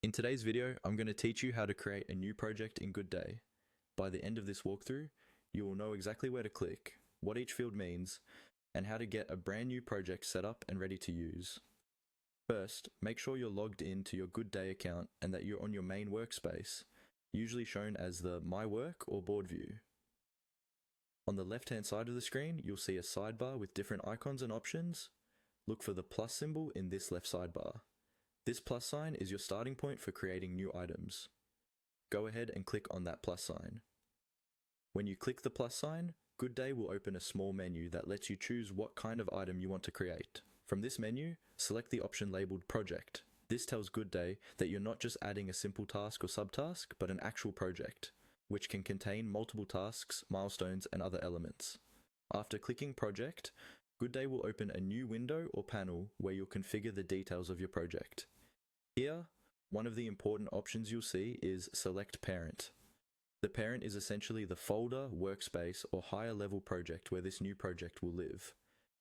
In today's video, I'm going to teach you how to create a new project in GoodDay. By the end of this walkthrough, you will know exactly where to click, what each field means, and how to get a brand new project set up and ready to use. First, make sure you're logged in to your GoodDay account and that you're on your main workspace, usually shown as the My Work or Board view. On the left-hand side of the screen, you'll see a sidebar with different icons and options. Look for the plus symbol in this left sidebar. This plus sign is your starting point for creating new items. Go ahead and click on that plus sign. When you click the plus sign, GoodDay will open a small menu that lets you choose what kind of item you want to create. From this menu, select the option labeled Project. This tells GoodDay that you're not just adding a simple task or subtask, but an actual project, which can contain multiple tasks, milestones, and other elements. After clicking Project, GoodDay will open a new window or panel where you'll configure the details of your project. Here, one of the important options you'll see is Select Parent. The parent is essentially the folder, workspace, or higher level project where this new project will live.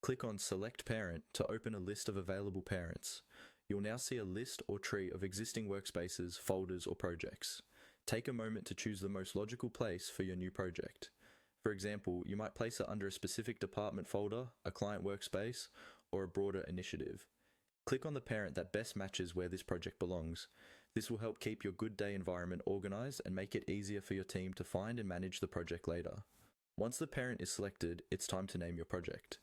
Click on Select Parent to open a list of available parents. You'll now see a list or tree of existing workspaces, folders, or projects. Take a moment to choose the most logical place for your new project. For example, you might place it under a specific department folder, a client workspace, or a broader initiative. Click on the parent that best matches where this project belongs. This will help keep your GoodDay environment organized and make it easier for your team to find and manage the project later. Once the parent is selected, it's time to name your project.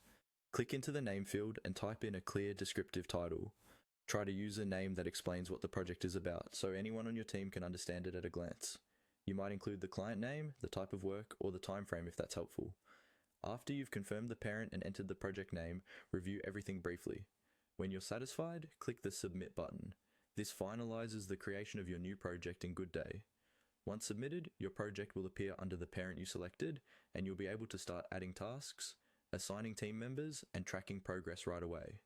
Click into the name field and type in a clear descriptive title. Try to use a name that explains what the project is about, so anyone on your team can understand it at a glance. You might include the client name, the type of work, or the time frame if that's helpful. After you've confirmed the parent and entered the project name, review everything briefly. When you're satisfied, click the Submit button. This finalizes the creation of your new project in GoodDay. Once submitted, your project will appear under the parent you selected, and you'll be able to start adding tasks, assigning team members, and tracking progress right away.